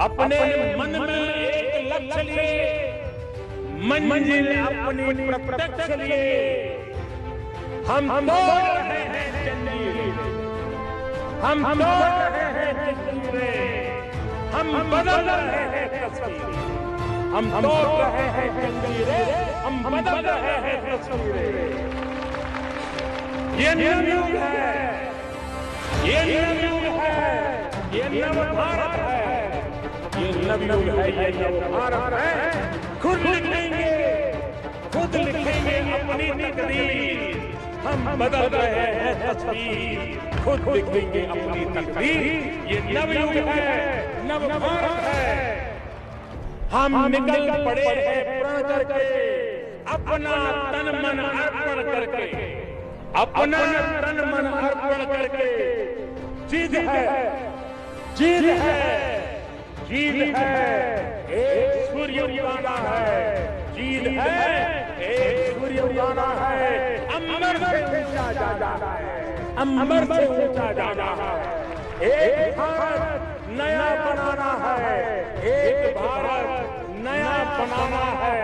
अपने मन में एक लक्ष्य लिए, मंजिल अपनी प्रत्यक्ष लिए, हम तोड़ रहे हैं जंजीरें, हम तोड़ रहे हैं जंजीरें, हम बदल रहे हैं तस्वीरें, हम तोड़ रहे हैं जंजीरें, हम बदल रहे हैं तस्वीरें। ये नवयुग है, ये नवयुग है, ये नव भारत है, ये नवयुग है, ये नव भारत है। खुद लिखेंगे अपनी तकदीर, हम बदल रहे हैं तस्वीर, खुद लिखेंगे अपनी तकदीर। ये नवयुग है, नव भारत है। हम निकल पड़े हैं प्रण करके, अपना तन मन अर्पण करके, अपना तन मन अर्पण करके। जीत है, जीत है, जीत है, एक सूर्य उगाना है, जीत है, एक सूर्य उगाना है, अंबर से ऊंचा जाना है, अंबर से ऊंचा जाना है। एक भारत नया बनाना है, एक भारत नया बनाना है।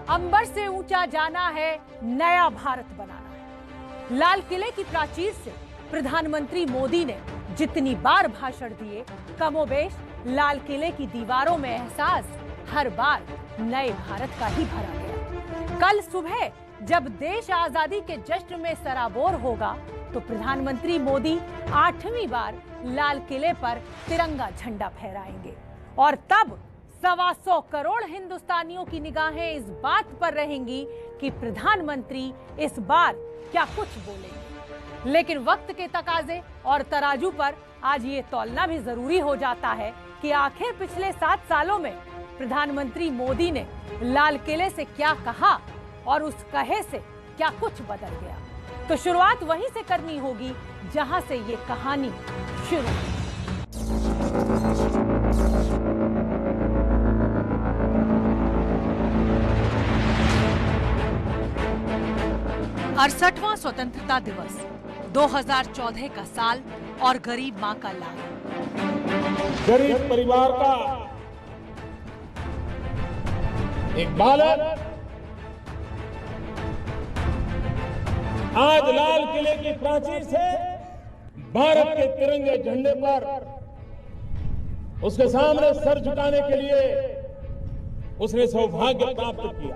अंबर से ऊंचा जाना है, नया भारत बनाना है। लाल किले की प्राचीर से प्रधानमंत्री मोदी ने जितनी बार भाषण दिए, कमोबेश लाल किले की दीवारों में एहसास हर बार नए भारत का ही भरा गया। कल सुबह जब देश आजादी के जश्न में सराबोर होगा, तो प्रधानमंत्री मोदी 8वीं बार लाल किले पर तिरंगा झंडा फहराएंगे और तब 125 करोड़ हिंदुस्तानियों की निगाहें इस बात पर रहेंगी कि प्रधानमंत्री इस बार क्या कुछ बोलेंगे। लेकिन वक्त के तकाजे और तराजू पर आज ये तौलना भी जरूरी हो जाता है कि आखिर पिछले 7 सालों में प्रधानमंत्री मोदी ने लाल किले से क्या कहा और उस कहे से क्या कुछ बदल गया। तो शुरुआत वहीं से करनी होगी जहां से ये कहानी शुरू हुई। 68वां स्वतंत्रता दिवस, 2014 का साल और गरीब मां का लाल। गरीब परिवार का एक बालक आज लाल किले की प्राचीर से भारत के तिरंगे झंडे पर उसके सामने सर झुकाने के लिए उसने सौभाग्य प्राप्त किया।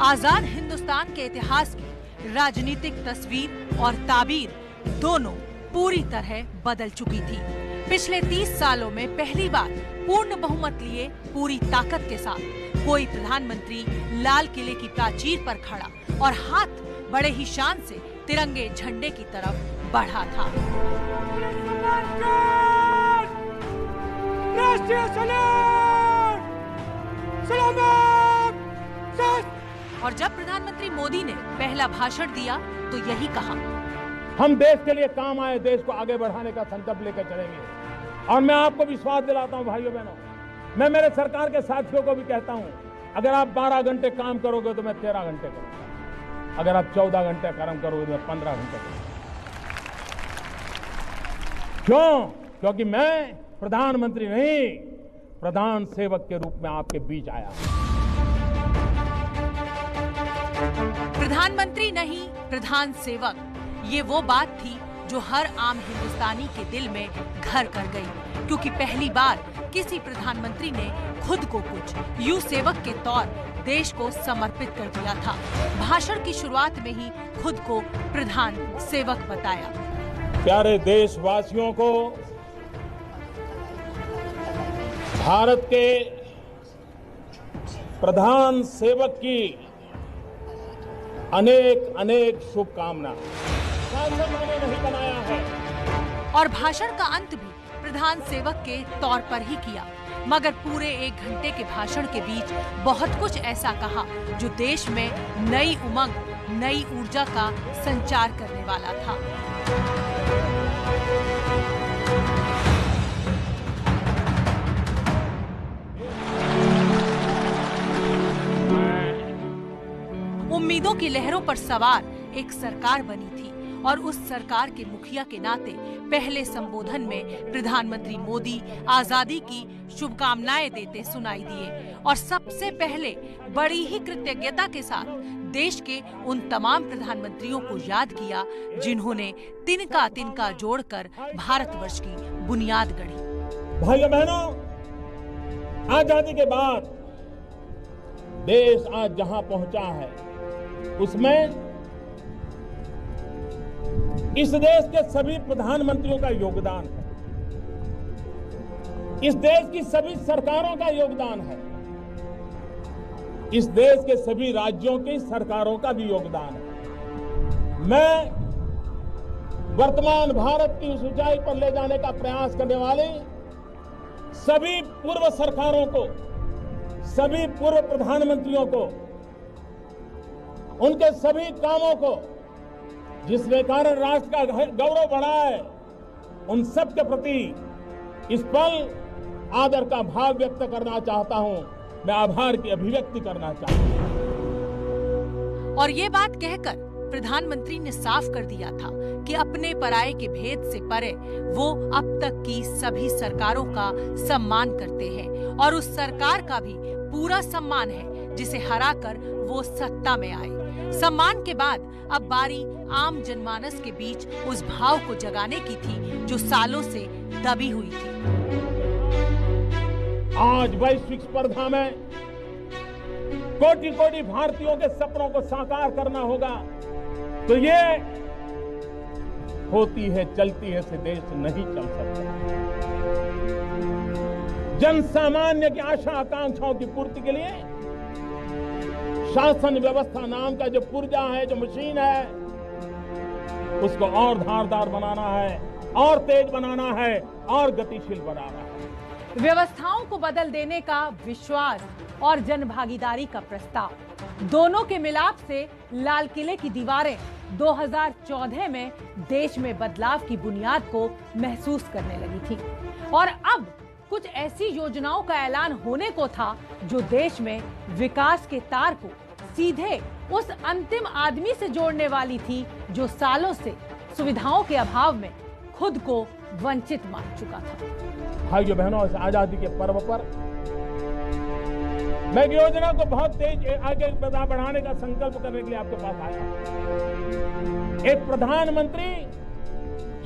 आजाद हिंदुस्तान के इतिहास की राजनीतिक तस्वीर और ताबीर दोनों पूरी तरह बदल चुकी थी। पिछले 30 सालों में पहली बार पूर्ण बहुमत लिए पूरी ताकत के साथ कोई प्रधानमंत्री लाल किले की प्राचीर पर खड़ा और हाथ बड़े ही शान से तिरंगे झंडे की तरफ बढ़ा था। और जब प्रधानमंत्री मोदी ने पहला भाषण दिया तो यही कहा, हम देश के लिए काम आए, देश को आगे बढ़ाने का संकल्प लेकर चलेंगे। और मैं आपको विश्वास दिलाता हूं भाइयों बहनों, मैं मेरे सरकार के साथियों को भी कहता हूं, अगर आप 12 घंटे काम करोगे तो मैं 13 घंटे करूंगा, अगर आप 14 घंटे काम करोगे तो मैं 15 घंटे करूंगा। क्यों? क्योंकि मैं प्रधानमंत्री नहीं, प्रधान सेवक के रूप में आपके बीच आया। प्रधानमंत्री नहीं, प्रधान सेवक, ये वो बात थी जो हर आम हिंदुस्तानी के दिल में घर कर गई, क्योंकि पहली बार किसी प्रधानमंत्री ने खुद को कुछ यूं सेवक के तौर देश को समर्पित कर दिया था। भाषण की शुरुआत में ही खुद को प्रधान सेवक बताया। प्यारे देशवासियों को, भारत के प्रधान सेवक की अनेक अनेक शुभकामना। मैंने नहीं बनाया है। और भाषण का अंत भी प्रधान सेवक के तौर पर ही किया, मगर पूरे 1 घंटे के भाषण के बीच बहुत कुछ ऐसा कहा जो देश में नई उमंग, नई ऊर्जा का संचार करने वाला था। उम्मीदों की लहरों पर सवार एक सरकार बनी थी और उस सरकार के मुखिया के नाते पहले संबोधन में प्रधानमंत्री मोदी आजादी की शुभकामनाएं देते सुनाई दिए और सबसे पहले बड़ी ही कृतज्ञता के साथ देश के उन तमाम प्रधानमंत्रियों को याद किया जिन्होंने तिनका तिनका जोड़कर भारतवर्ष की बुनियाद गढ़ी। भाइयों बहनों, आजादी के बाद देश आज जहां पहुंचा है उसमें इस देश के सभी प्रधानमंत्रियों का योगदान है, इस देश की सभी सरकारों का योगदान है, इस देश के सभी राज्यों की सरकारों का भी योगदान है। मैं वर्तमान भारत की उस ऊंचाई पर ले जाने का प्रयास करने वाले सभी पूर्व सरकारों को, सभी पूर्व प्रधानमंत्रियों को, उनके सभी कामों को जिसके कारण राष्ट्र का गौरव बढ़ा है, उन सब के प्रति इस पल आदर का भाव व्यक्त करना चाहता हूं। मैं आभार की अभिव्यक्ति करना चाहता हूं। और ये बात कहकर प्रधानमंत्री ने साफ कर दिया था कि अपने पराये के भेद से परे वो अब तक की सभी सरकारों का सम्मान करते हैं और उस सरकार का भी पूरा सम्मान है जिसे हराकर वो सत्ता में आए। सम्मान के बाद अब बारी आम जनमानस के बीच उस भाव को जगाने की थी जो सालों से दबी हुई थी। आज वैश्विक स्पर्धा में कोटि कोटि भारतीयों के सपनों को साकार करना होगा तो ये होती है चलती है से देश नहीं चल सकता। जन सामान्य की आशा आकांक्षाओं की पूर्ति के लिए शासन व्यवस्था नाम का जो पुर्जा है, जो मशीन है, उसको और धारदार बनाना है, और तेज बनाना है, और गतिशील बनाना है। व्यवस्थाओं को बदल देने का विश्वास और जनभागीदारी का प्रस्ताव, दोनों के मिलाप से लाल किले की दीवारें 2014 में देश में बदलाव की बुनियाद को महसूस करने लगी थी और अब कुछ ऐसी योजनाओं का ऐलान होने को था जो देश में विकास के तार को सीधे उस अंतिम आदमी से जोड़ने वाली थी जो सालों से सुविधाओं के अभाव में खुद को वंचित मान चुका था। भाइयों बहनों, इस आजादी के पर्व पर मैं योजना को बहुत तेज आगे बढ़ाने का संकल्प करने के लिए आपके पास आया। एक प्रधानमंत्री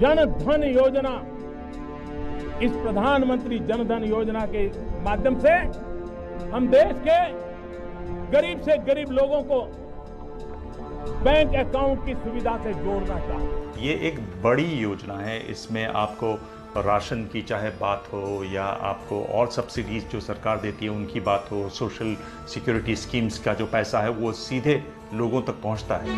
जन धन योजना, इस प्रधानमंत्री जन धन योजना के माध्यम से हम देश के गरीब से गरीब लोगों को बैंक अकाउंट की सुविधा से जोड़ना चाहते हैं। ये एक बड़ी योजना है। इसमें आपको राशन की चाहे बात हो या आपको और सब्सिडीज जो सरकार देती है उनकी बात हो, सोशल सिक्योरिटी स्कीम्स का जो पैसा है वो सीधे लोगों तक पहुंचता है।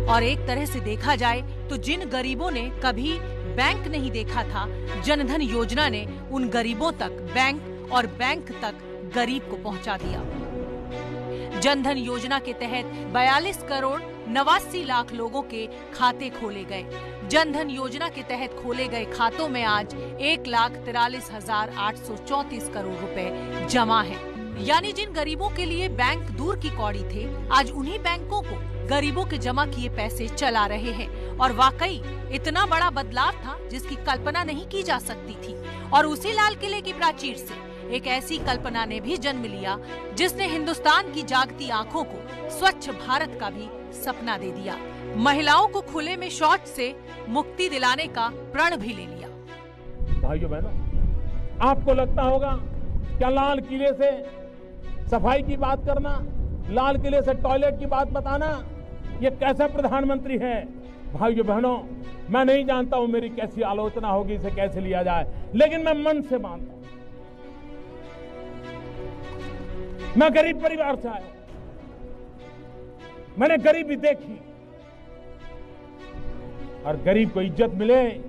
और एक तरह से देखा जाए तो जिन गरीबों ने कभी बैंक नहीं देखा था, जनधन योजना ने उन गरीबों तक बैंक और बैंक तक गरीब को पहुंचा दिया। जनधन योजना के तहत 42 करोड़ 89 लाख लोगों के खाते खोले गए। जनधन योजना के तहत खोले गए खातों में आज 1,43,834 करोड़ रुपए जमा है। यानी जिन गरीबों के लिए बैंक दूर की कौड़ी थे, आज उन्हीं बैंकों को गरीबों के जमा किए पैसे चला रहे हैं। और वाकई इतना बड़ा बदलाव था जिसकी कल्पना नहीं की जा सकती थी। और उसी लाल किले की प्राचीर से एक ऐसी कल्पना ने भी जन्म लिया जिसने हिंदुस्तान की जागती आंखों को स्वच्छ भारत का भी सपना दे दिया। महिलाओं को खुले में शौच से मुक्ति दिलाने का प्रण भी ले लिया। भाइयों बहनों, आपको लगता होगा क्या लाल किले से सफाई की बात करना, लाल किले से टॉयलेट की बात बताना, ये कैसा प्रधानमंत्री है? भाइयों बहनों, मैं नहीं जानता हूं मेरी कैसी आलोचना होगी, इसे कैसे लिया जाए, लेकिन मैं मन से मानता हूं। मैं गरीब परिवार से आया, मैंने गरीबी देखी और गरीब को इज्जत मिले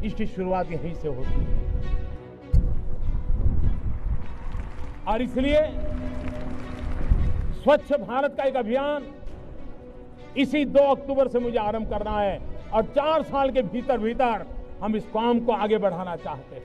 इसकी शुरुआत यहीं से होती है। और इसलिए स्वच्छ भारत का एक अभियान इसी 2 अक्टूबर से मुझे आरंभ करना है और 4 साल के भीतर भीतर हम इस काम को आगे बढ़ाना चाहते हैं।